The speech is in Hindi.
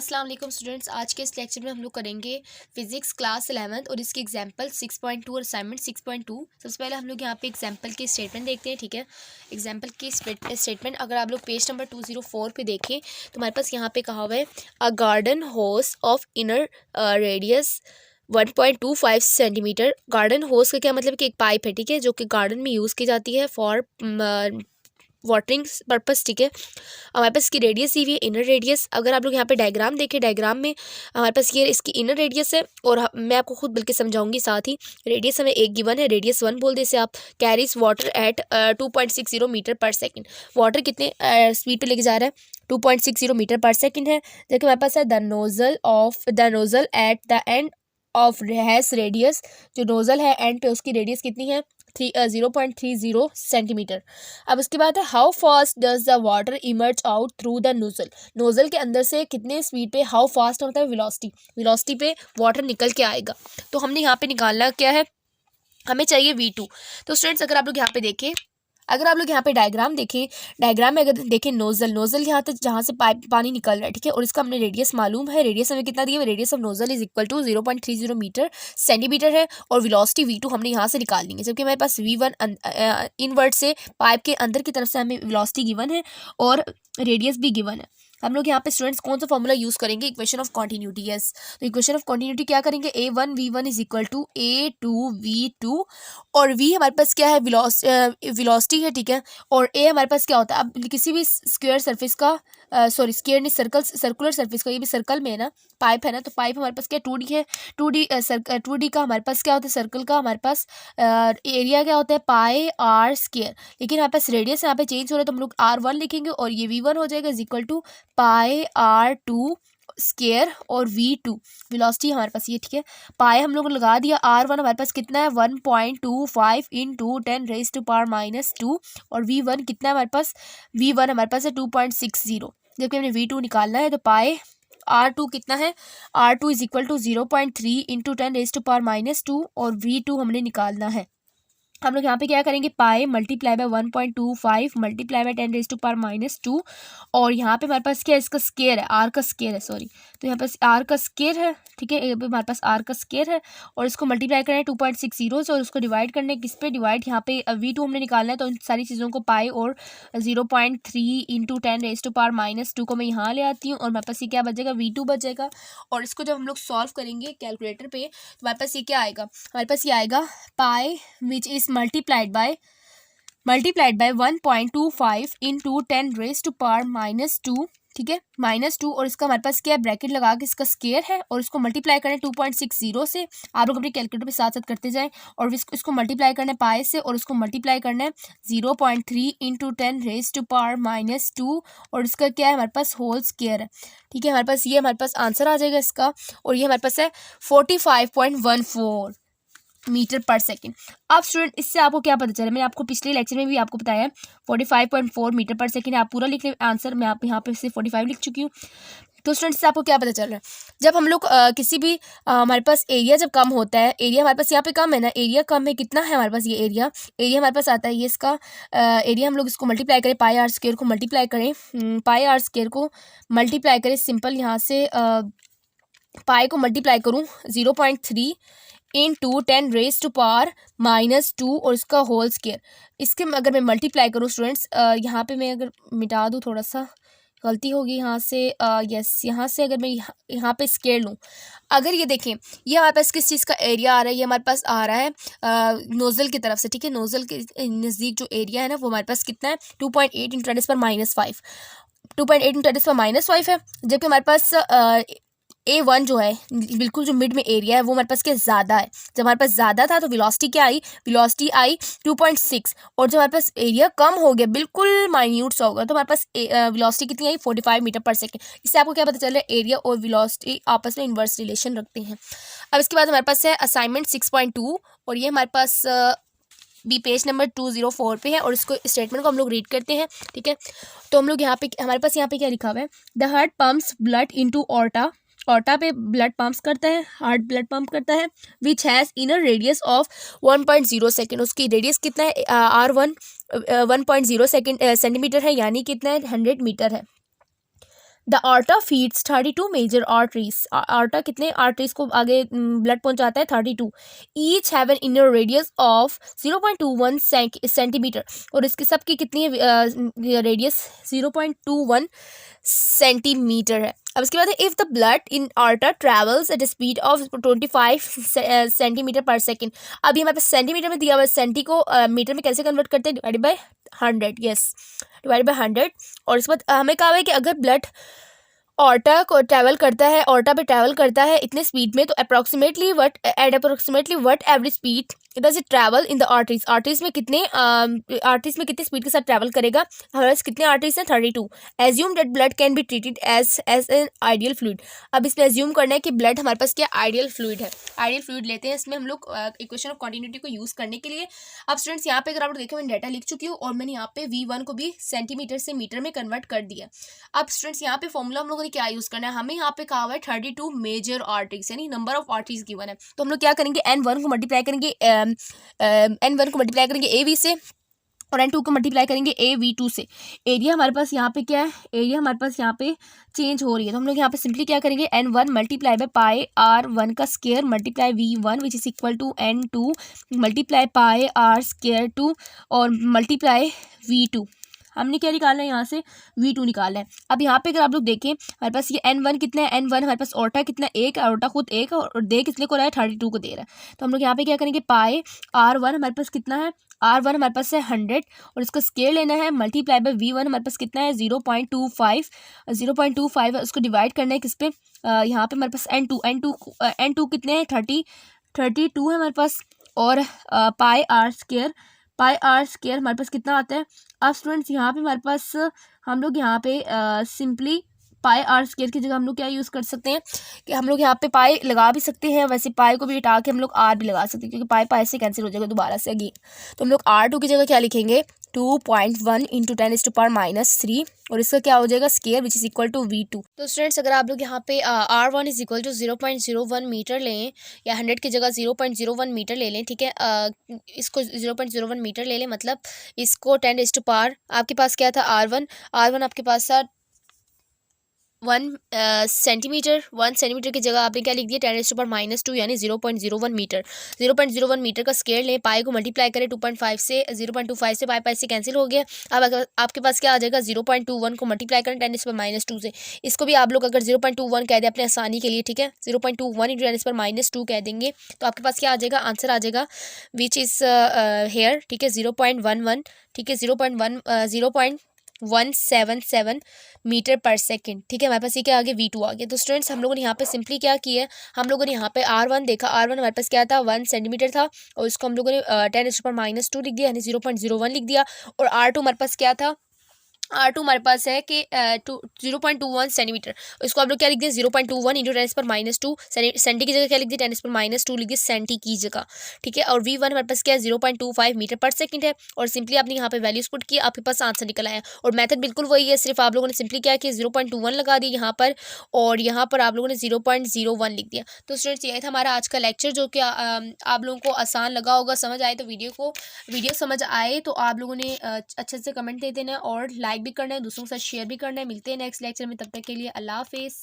अस्सलाम वालेकुम स्टूडेंट्स। आज के इस लेक्चर में हम लोग करेंगे फिजिक्स क्लास 11th और इसकी एग्जांपल 6.2 और असाइनमेंट 6.2। सबसे पहले हम लोग यहाँ पे एग्जांपल की स्टेटमेंट देखते हैं। ठीक है, एग्जांपल की स्टेटमेंट अगर आप लोग पेज नंबर 204 पे देखें तो हमारे पास यहाँ पे कहा हुआ है अ गार्डन होस of inner radius 1.25 centimetre. Garden होस का क्या मतलब कि एक पाइप है, ठीक है, जो कि गार्डन में यूज़ की जाती है फॉर वाटरिंग पर्पस। ठीक है, हमारे पास इसकी रेडियस दी हुई है, इनर रेडियस। अगर आप लोग यहाँ पे डायग्राम देखें, डायग्राम में हमारे पास ये इसकी इनर रेडियस है और मैं आपको खुद बल्कि समझाऊंगी साथ ही। रेडियस हमें एक गिवन है, रेडियस 1 बोल दे इसे आप। कैरीज वाटर एट 2.60 मीटर पर सेकेंड। वाटर कितने स्पीड पे लेके जा रहा है? 2.60 मीटर पर सेकेंड है। जबकि हमारे पास है the nozzle at the end of has radius. जो नोजल है एंड पे उसकी रेडियस कितनी है? 0.30 सेंटीमीटर। अब उसके बाद है how fast does the water emerge out through the nozzle. Nozzle के अंदर से कितने स्पीड पे, हाउ फास्ट होता है वेलोसिटी पे वाटर निकल के आएगा। तो हमने यहाँ पे निकालना क्या है, हमें चाहिए V2। तो स्टूडेंट्स अगर आप लोग यहाँ पे देखें, अगर आप लोग यहाँ पे डायग्राम देखें, डायग्राम में अगर देखें नोजल यहाँ तक जहाँ से पाइप पानी निकल रहा है, ठीक है, और इसका हमने रेडियस मालूम है। रेडियस हमें कितना दिया है? Radius of nozzle is equal to 0.30 metre centimetre है और वेलोसिटी V2 हमने यहाँ से निकाल ली है। जबकि हमारे पास V1 इनवर्ड से पाइप के अंदर की तरफ से हमें वेलोसिटी गिवन है और रेडियस भी गिवन है। हम लोग यहाँ पे स्टूडेंट्स कौन सा फॉर्मूला यूज करेंगे? Equation of continuity. यस, तो इक्वेशन ऑफ कॉन्टिन्यूटी क्या करेंगे? A1 V1 is equal to A2 V2 और V हमारे पास क्या है? वेलोसिटी है, ठीक है, और A हमारे पास क्या होता है? अब किसी भी स्क्वायर सरफेस का स्क्वायर नहीं, सर्कुलर सरफेस का, ये भी सर्कल में है ना, पाइप है ना, तो पाइप हमारे पास क्या 2D है। 2D का हमारे पास क्या होता है? सर्कल का हमारे पास एरिया क्या होता है? पाई आर स्क्वायर। लेकिन हमारे पास रेडियस यहाँ पे चेंज हो रहा है तो हम लोग R1 लिखेंगे और ये V1 हो जाएगा is equal to pi R2 square और V2 वेलोसिटी हमारे पास ये, ठीक है। पाए हम लोग लगा दिया। R1 हमारे पास कितना है? 1.25 इंटू 10⁻⁻²। और V1 कितना है हमारे पास? V1 हमारे पास है 2.60। जबकि हमने V2 निकालना है तो पाए R2 कितना है? R2 is equal to 0.3 into 10⁻² और V2 हमने निकालना है। हम लोग यहाँ पे क्या करेंगे? पाए मल्टीप्लाई बाय 1.25 मल्टीप्लाई बाय 10⁻² और यहाँ पे हमारे पास क्या है? इसका स्केयर है, आर का स्केयर है, सॉरी। तो यहाँ पास आर का स्केयर है, ठीक है, हमारे पास आर का स्केयर है और इसको मल्टीप्लाई करना है 2.60 से और उसको डिवाइड करना है किस पे? डिवाइड यहाँ पे V2 हमने निकालना है तो इन सारी चीज़ों को पाए और 0.3 इंटू 10⁻² को मैं यहाँ ले आती हूँ और हमारे पास ये क्या बचेगा? V2 बचेगा। और इसको जब हम लोग सॉल्व करेंगे कैलकुलेटर पे तो हमारे पास ये क्या आएगा? हमारे पास ये आएगा पाए which is multiplied by 1.25 into 10⁻², ठीक है, -2 और इसका हमारे पास क्या है? ब्रैकेट लगा के इसका स्केयर है और इसको मल्टीप्लाई करें 2.60 से। आप लोग अपने कैलकुलेटर पे साथ साथ करते जाएं और इसको मल्टीप्लाई करना है पाए से और उसको मल्टीप्लाई करना है 0.3 इंटू 10⁻² और इसका क्या है? हमारे पास होल स्केयर है, ठीक है। हमारे पास ये हमारे पास आंसर आ जाएगा इसका और ये हमारे पास है 45.14 मीटर पर सेकेंड। अब स्टूडेंट इससे आपको क्या पता चला? मैंने आपको पिछले लेक्चर में भी आपको बताया 45.4 मीटर पर सेकेंड। आप पूरा लिख लें आंसर, मैं आप यहाँ पे सिर्फ 45 लिख चुकी हूँ। तो स्टूडेंट्स से आपको क्या पता चल रहा है? जब हम लोग किसी भी हमारे पास एरिया जब कम होता है, एरिया हमारे पास यहाँ पे कम है ना, एरिया कम है, कितना है हमारे पास? ये एरिया हमारे पास आता है, ये इसका एरिया हम लोग इसको मल्टीप्लाई करें, पाई आर स्क्वायर को मल्टीप्लाई करें, पाई आर स्क्वायर को मल्टीप्लाई करें, सिंपल यहाँ से पाई को मल्टीप्लाई करूँ 0.3 इंटू 10⁻² और इसका होल स्केयर। इसके अगर मैं मल्टीप्लाई करूँ स्टूडेंट्स, यहाँ पे मैं अगर मिटा दूँ, थोड़ा सा गलती होगी यहाँ से, यस, यहाँ से अगर मैं यहाँ पे स्केयर लूँ, अगर ये देखें, ये हमारे पास किस चीज़ का एरिया आ रहा है? ये हमारे पास आ रहा है नोज़ल की तरफ से, ठीक है। नोज़ल के नज़दीक जो एरिया है ना वो हमारे पास कितना है? 2.8 इंटू 10⁻⁵ 2.8 इंटू 10⁻⁵ है। जबकि हमारे पास A1 जो है बिल्कुल जो मिड में एरिया है वो हमारे पास क्या ज़्यादा है। जब हमारे पास ज़्यादा था तो वेलोसिटी क्या आई? वेलोसिटी आई 2.6 और जब हमारे पास एरिया कम हो गया, बिल्कुल माइन्यूट सा होगा, तो हमारे पास वेलोसिटी कितनी आई? 45 मीटर पर सेकेंड। इससे आपको क्या पता चल रहा है? एरिया और वेलोसिटी आपस में इन्वर्स रिलेशन रखते हैं। अब इसके बाद हमारे पास है असाइनमेंट 6.2 और ये हमारे पास भी पेज नंबर 204 पे है और इसको स्टेटमेंट को हम लोग रीड करते हैं, ठीक है। तो हम लोग यहाँ पे हमारे पास यहाँ पे क्या लिखा हुआ है? The heart pumps blood into aorta पे ब्लड पंप्स करता है, हार्ट ब्लड पंप करता है, which has inner radius of 1.0 second. उसकी रेडियस कितना है? R1 1.0 सेकेंड सेंटीमीटर है, यानी कितना है? 100 मीटर है। The aorta feeds 32 major arteries. Aorta कितने आर्टरीज को आगे ब्लड पहुंचाता है? 32। Each have an inner radius of 0.21 centimetre, और इसके सब की कितनी है रेडियस? 0.21 सेंटीमीटर है। अब इसके बाद if the blood in aorta travels at speed of 25 centimetre per second. अभी हमारे पास सेंटीमीटर में दिया हुआ है, सेंटी को मीटर में कैसे कन्वर्ट करते हैं? Divided by 100। Yes, divided by 100। और इसके बाद हमें कहा है कि अगर ब्लड ऑर्टा को ट्रैवल करता है, ऑर्टा पे ट्रैवल करता है इतने स्पीड में, तो approximately what average speed does it travel in the arteries. Arteries में कितने स्पीड के साथ ट्रैवल करेगा? हमारे पास कितने आर्टरीज हैं? 32। Assume that blood can be treated as an ideal fluid. अब इसमें एज्यूम करना है कि ब्लड हमारे पास क्या आइडियल फ्लूइड है। आइडियल फ्लूइड लेते हैं इसमें हम लोग इक्वेशन ऑफ कॉन्टिन्यूटी को यूज करने के लिए। अब स्टूडेंट्स यहाँ पे अगर आप लोग देखें, मैंने डाटा लिख चुकी हूँ और मैंने यहाँ पे V1 को भी सेंटीमीटर से मीटर में कन्वर्ट कर दिया। अब स्टूडेंट्स यहाँ पे फॉर्मूला हम लोगों ने क्या यूज करना है? हमें यहाँ पे कहा हुआ है 32 मेजर आर्टरीज, यानी नंबर ऑफ आर्टरीज गिवन है। तो हम लोग क्या करेंगे? N1 को मल्टीप्लाई करेंगे AV से, और N2 को मल्टीप्लाई करेंगे AV2 से। एरिया हमारे पास यहाँ पे क्या है? एरिया हमारे पास यहाँ पे चेंज हो रही है, तो हम लोग यहाँ पे सिंपली क्या करेंगे? N1 multiply by pi R1 का square multiply V1 which is equal to N2 multiply pi R square 2 और मल्टीप्लाई V2। हमने क्या निकालना है? यहाँ से V2 निकालना है। अब यहाँ पे अगर आप लोग देखें, हमारे पास ये N1 कितना है? N1 हमारे पास ऑर्टा कितना? एक। ऑर्टा खुद एक और दे कितने को रहा है? 32 को दे रहा है। तो हम लोग यहाँ पे क्या करेंगे? पाई R1 हमारे पास कितना है? R1 हमारे पास है 100 और इसका स्केयर लेना है मल्टीप्लाई बाय V1 हमारे पास कितना है? 0.25 है, उसको डिवाइड करना है किस पे? यहाँ पे हमारे पास N2 कितने हैं? 32 है हमारे पास, और पाई R स्केयर हमारे पास कितना आता है? अब स्टूडेंट्स यहाँ पे हमारे पास हम लोग यहाँ पे सिंपली पाई R स्केयर की जगह हम लोग क्या यूज़ कर सकते हैं कि हम लोग यहाँ पे पाई लगा भी सकते हैं, वैसे पाई को भी हटा के हम लोग R भी लगा सकते हैं, क्योंकि पाई से कैंसिल हो जाएगा दोबारा से अगेन। तो हम लोग R2 की जगह क्या लिखेंगे? 2.1 इंटू 10⁻³ और इसका क्या हो जाएगा? Square which is equal to V2। तो स्टूडेंट्स अगर आप लोग यहाँ पे R1 is equal to 0.01 metre लें, या 100 की जगह 0.01 मीटर ले लें, ठीक है, इसको 0.01 मीटर ले लें, मतलब इसको 10⁻, आपके पास क्या था? R1 आपके पास था 1 सेंटीमीटर। 1 सेंटीमीटर की जगह आपने क्या लिख दिया? 10⁻², यानी 0.01 मीटर। 0.01 मीटर का स्केयर लें, पाई को मल्टीप्लाई करें 2.5 से, 0.25 से पाई से कैंसिल हो गया। अब आपके पास क्या आ जाएगा? 0.21 को मल्टीप्लाई करें 10⁻² से। इसको भी आप लोग अगर 0.21 कह दें अपने आसानी के लिए, ठीक है, 0.21 इंटू 10⁻² कह देंगे, तो आपके पास क्या आ जाएगा? आंसर आ जाएगा विच इज़ हेयर, ठीक है, 0.11, ठीक है, 0.177 मीटर पर सेकंड, ठीक है। हमारे पास ये क्या आ गया? V2 आ गया। तो स्टूडेंट्स हम लोगों ने यहाँ पे सिंपली क्या किया है? हम लोगों ने यहाँ पे R1 देखा, R1 हमारे पास क्या था? 1 सेंटीमीटर था, और इसको हम लोगों ने 10⁻² लिख दिया, यानी 0.01 लिख दिया। और R2 हमारे पास क्या था? R2 हमारे पास है कि 0.21 सेंटीमीटर, इसको आप लोग क्या लिख दिया? 0.21 इंटू 10⁻²। सेंटी की जगह क्या लिख दिया? 10⁻² लिख दिया सेंटी की जगह, ठीक है। और V1 हमारे पास क्या है? 0.25 मीटर पर सेकंड है, और सिंपली आपने यहाँ पे वैल्यूज पुट किया, आपके पास आंसर निकल आया। और मेथड बिल्कुल वही है, सिर्फ आप लोगों ने सिंपली क्या किया? 0.21 लगा दिया यहाँ पर, और यहाँ पर आप लोगों ने 0.01 लिख दिया। तो स्टूडेंट्स ये था हमारा आज का लेक्चर, जो कि आप लोगों को आसान लगा होगा। समझ आए तो वीडियो समझ आए तो आप लोगों ने अच्छे से कमेंट दे देना, और लाइक भी करना है, दूसरों के साथ शेयर भी करना है। मिलते हैं नेक्स्ट लेक्चर में, तब तक के लिए अल्लाह हाफिज़।